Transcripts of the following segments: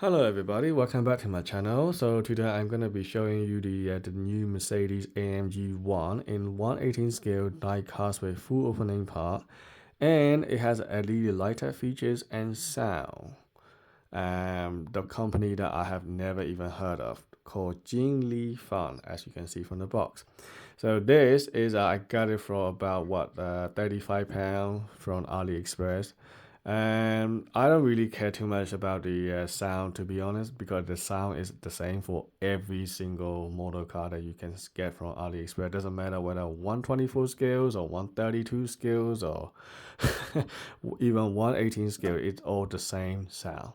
Hello everybody, welcome back to my channel. So today I'm going to be showing you the new Mercedes AMG 1 in 1/18 scale die cast with full opening part, and it has LED lighter features and sound. The company that I have never even heard of, called JinLiFang, as you can see from the box. So this is I got it for about what £35 from AliExpress. And I don't really care too much about the sound, to be honest, because the sound is the same for every single model car that you can get from AliExpress. It doesn't matter whether 124 scales or 132 scales or even 118 scale, it's all the same sound.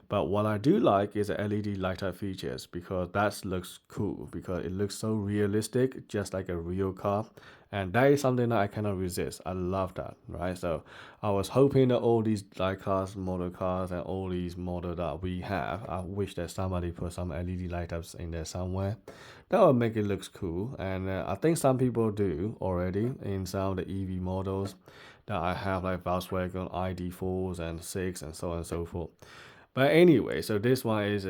But what I do like is the LED lighter features, because that looks cool, because it looks so realistic, just like a real car. And that is something that I cannot resist. I love that, right? So I was hoping that all these die-cast model cars and all these models that we have, I wish that somebody put some LED light ups in there somewhere. That would make it look cool. And I think some people do already in some of the EV models that I have, like Volkswagen ID4s and 6 and so on and so forth. But anyway, so this one is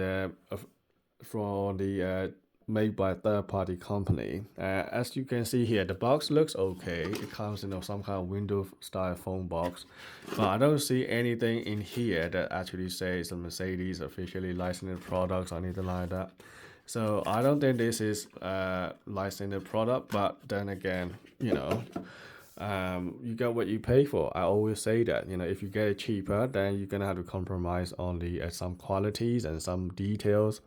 from the made by a third-party company. As you can see here, the box looks okay. It comes in some kind of window-style phone box, but I don't see anything in here that actually says the Mercedes officially licensed products or anything like that. So I don't think this is a licensed product, but then again, you get what you pay for. I always say that, if you get it cheaper, then you're gonna have to compromise on the some qualities and some details.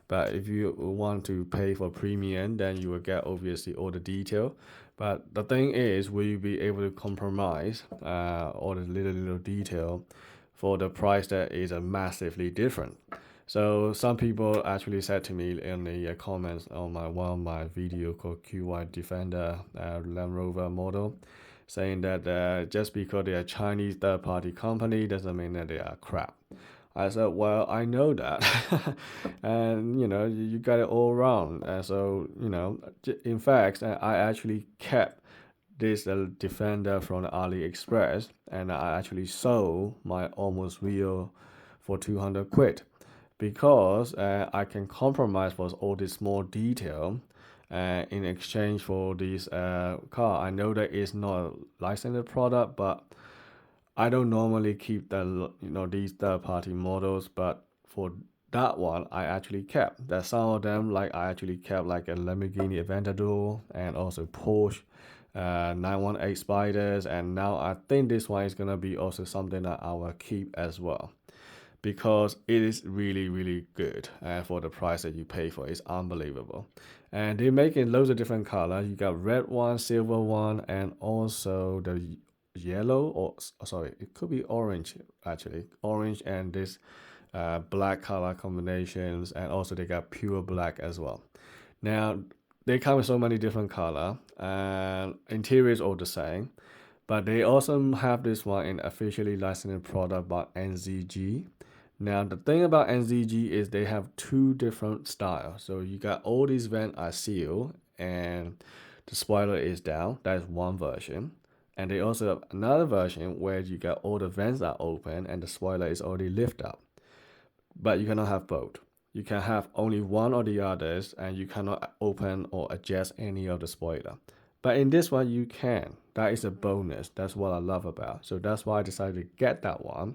But if you want to pay for premium, then you will get obviously all the detail. But the thing is, will you be able to compromise all the little detail for the price that is massively different? So some people actually said to me in the comments on one of my video called QY Defender Land Rover model, saying that just because they're a Chinese third-party company doesn't mean that they are crap. I said, well, I know that, and you got it all wrong. And so in fact, I actually kept this Defender from AliExpress, and I actually sold my almost real for 200 quid, because I can compromise for all this small detail in exchange for this car. I know that it's not a licensed product, but I don't normally keep these third-party models. But for that one, I actually kept. There's some of them like I actually kept, like a Lamborghini Aventador and also Porsche 918 Spiders, and now I think this one is gonna be also something that I will keep as well, because it is really good for the price that you pay for. It's unbelievable. And they're making loads of different colors. You got red one, silver one, and also the yellow, or sorry, it could be orange, actually, orange and this black color combinations, and also they got pure black as well. Now they come with so many different color, and interior is all the same, but they also have this one in officially licensed product by NZG. Now the thing about NZG is they have two different styles. So you got all these vents are sealed and the spoiler is down. That's one version. And they also have another version where you got all the vents are open and the spoiler is already lifted up. But you cannot have both. You can have only one or the others, and you cannot open or adjust any of the spoiler. But in this one, you can. That is a bonus. That's what I love about. So that's why I decided to get that one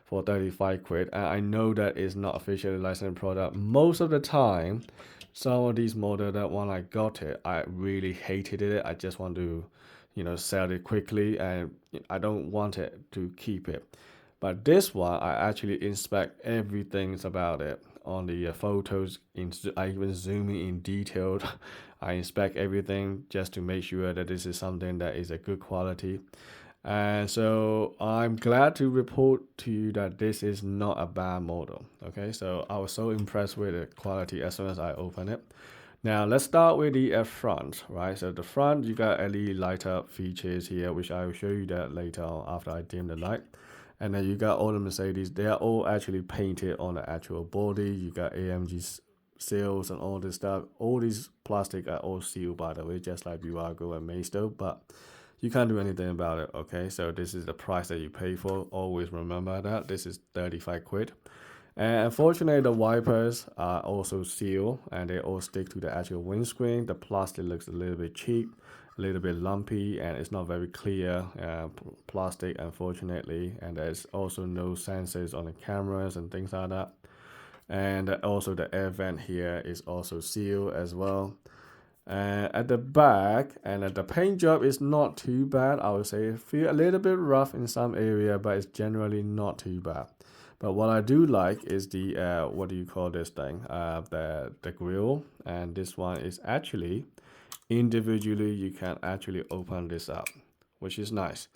for 35 quid. And I know that it's not officially licensed product. Most of the time, some of these models that when I got it, I really hated it. I just want to, sell it quickly, and I don't want it to keep it. But this one, I actually inspect everything about it on the photos. I even zoom in detail. I inspect everything just to make sure that this is something that is a good quality. And so I'm glad to report to you that this is not a bad model. Okay, so I was so impressed with the quality as soon as I opened it. Now let's start with the front, right? So the front, you got LED light up features here, which I will show you that later on after I dim the light. And then you got all the Mercedes. They are all actually painted on the actual body. You got AMG seals and all this stuff. All these plastic are all sealed, by the way, just like Bburago and Maisto. But you can't do anything about it, okay? So this is the price that you pay for. Always remember that. This is 35 quid. And unfortunately, the wipers are also sealed and they all stick to the actual windscreen. The plastic looks a little bit cheap, a little bit lumpy, and it's not very clear plastic, unfortunately. And there's also no sensors on the cameras and things like that. And also the air vent here is also sealed as well. At the back, and the paint job is not too bad. I would say it feel a little bit rough in some area, but it's generally not too bad. But what I do like is the what do you call this thing? The grill, and this one is actually individually. You can actually open this up, which is nice,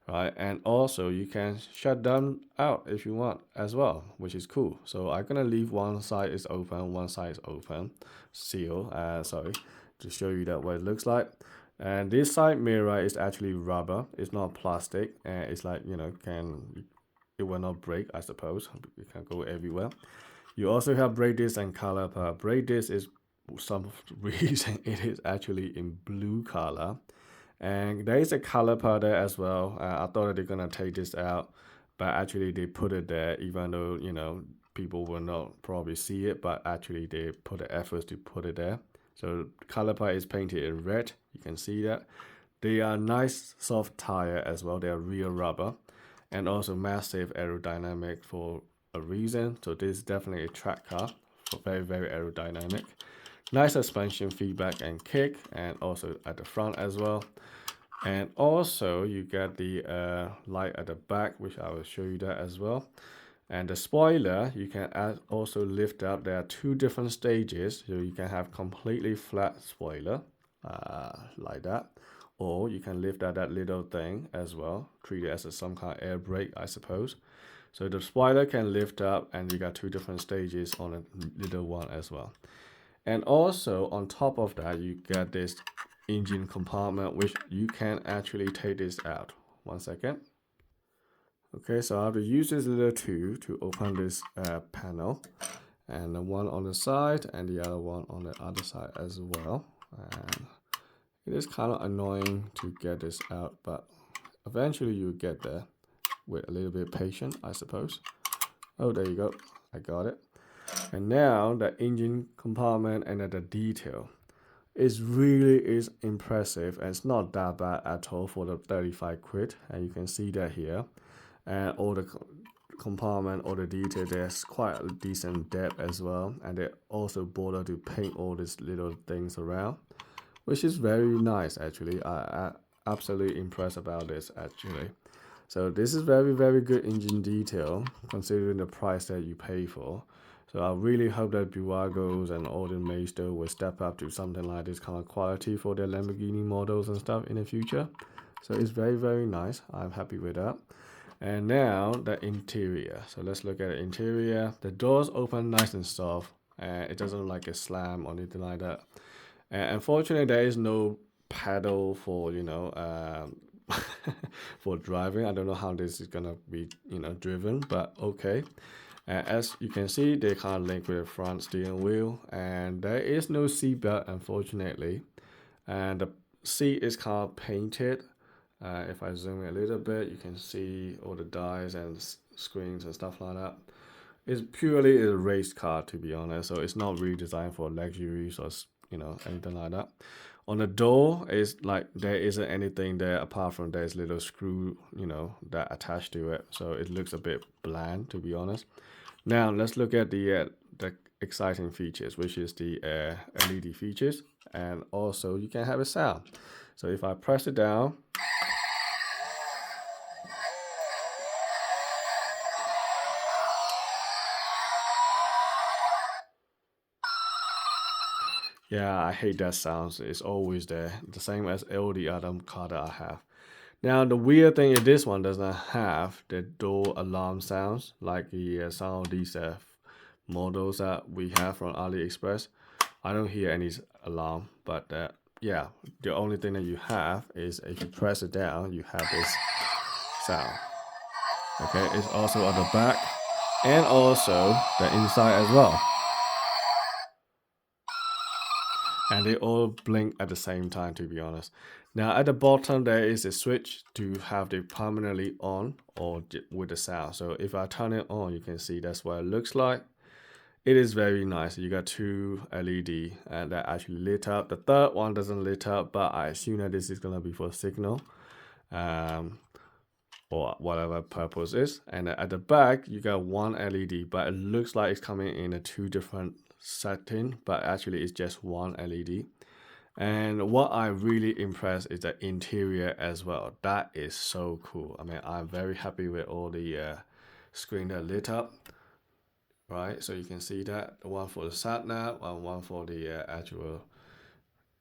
right? And also you can shut them out if you want as well, which is cool. So I'm gonna leave one side is open, one side is open, seal. Sorry, to show you that what it looks like. And this side mirror is actually rubber. It's not plastic, and it's like it will not break, I suppose. It can go everywhere. You also have brake disc and caliper. Brake disc is some reason it is actually in blue color, and there is a caliper there as well. I thought that they're gonna take this out, but actually they put it there, even though people will not probably see it, but actually they put the efforts to put it there. So caliper is painted in red. You can see that. They are nice soft tire as well. They are real rubber, and also massive aerodynamic for a reason. So this is definitely a track car, very, very aerodynamic. Nice suspension feedback and kick, and also at the front as well. And also you get the light at the back, which I will show you that as well. And the spoiler, you can also lift up. There are two different stages, so you can have completely flat spoiler, like that. Or you can lift out that little thing as well, treat it as some kind of air brake, I suppose. So the spoiler can lift up, and you got two different stages on a little one as well. And also on top of that, you get this engine compartment, which you can actually take this out. One second. Okay, so I have to use this little tool to open this panel, and the one on the side and the other one on the other side as well. And it is kind of annoying to get this out, but eventually you get there with a little bit of patience, I suppose. Oh, there you go. I got it. And now the engine compartment and the detail really is impressive, and it's not that bad at all for the 35 quid. And you can see that here. And all the compartment, all the detail, there's quite a decent depth as well. And they also bother to paint all these little things around, which is very nice actually. I absolutely impressed about this actually. So this is very, very good engine detail considering the price that you pay for. So I really hope that Bburago and all the Maisto will step up to something like this kind of quality for their Lamborghini models and stuff in the future. So it's very, very nice. I'm happy with that. And now the interior. So let's look at the interior. The doors open nice and soft, and it doesn't look like a slam or anything like that. And unfortunately, there is no pedal for for driving. I don't know how this is gonna be driven, but okay. As you can see, they kind of link with the front steering wheel, and there is no seat belt, unfortunately. And the seat is kind of painted. If I zoom in a little bit, you can see all the dials and screens and stuff like that. It's purely a race car, to be honest, so it's not really designed for luxuries or anything like that. On the door, is like there isn't anything there apart from there's little screw that attached to it, so it looks a bit bland, to be honest. Now let's look at the exciting features, which is the LED features, and also you can have a sound. So if I press it down, yeah, I hate that sound. It's always there, the same as all the other car that I have. Now the weird thing is this one does not have the door alarm sounds like the some of these models that we have from AliExpress. I don't hear any alarm, but yeah, the only thing that you have is if you press it down, you have this sound. Okay, it's also on the back and also the inside as well. and they all blink at the same time, to be honest. Now at the bottom there is a switch to have it permanently on or with the sound. So if I turn it on, you can see that's what it looks like. It is very nice. You got 2 LED and that actually lit up. The third one doesn't lit up, but I assume that this is gonna be for signal, or whatever purpose is. And at the back you got 1 LED, but it looks like it's coming in a 2 different setting, but actually it's just 1 LED. And what I'm really impressed is the interior as well. That is so cool. I mean, I'm very happy with all the screen that lit up. Right, so you can see that one for the sat nav and one for the actual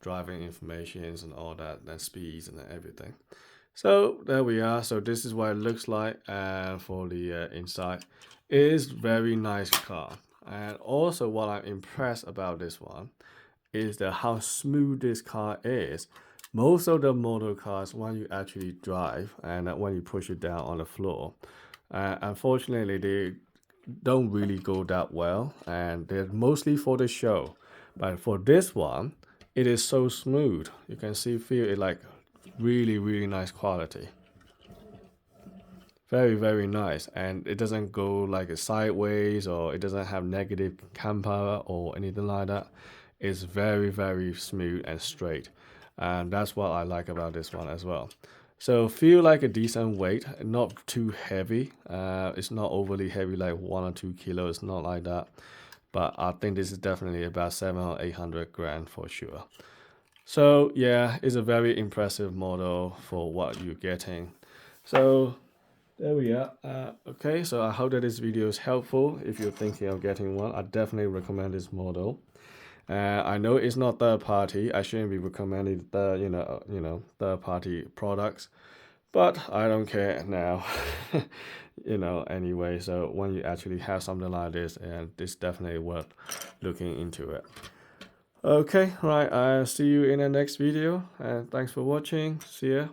driving informations and all that, then speeds and everything. So there we are. So this is what it looks like for the inside. It is very nice car. And also what I'm impressed about this one is that how smooth this car is. Most of the motor cars, when you actually drive and when you push it down on the floor, unfortunately they don't really go that well, and they're mostly for the show. But for this one, it is so smooth. You can feel it like really nice quality. Very nice, and it doesn't go like a sideways, or it doesn't have negative camber or anything like that. It's very smooth and straight, and that's what I like about this one as well. So feel like a decent weight, not too heavy. It's not overly heavy like 1 or 2 kilos. It's not like that. But I think this is definitely about 700 or 800 grand for sure. So yeah, it's a very impressive model for what you're getting. So there we are. Okay, so I hope that this video is helpful. If you're thinking of getting one, I definitely recommend this model. I know it's not third party. I shouldn't be recommending the third party products, but I don't care now. Anyway, so when you actually have something like this, and it's definitely worth looking into it. Okay, right, I'll see you in the next video, and thanks for watching. See ya.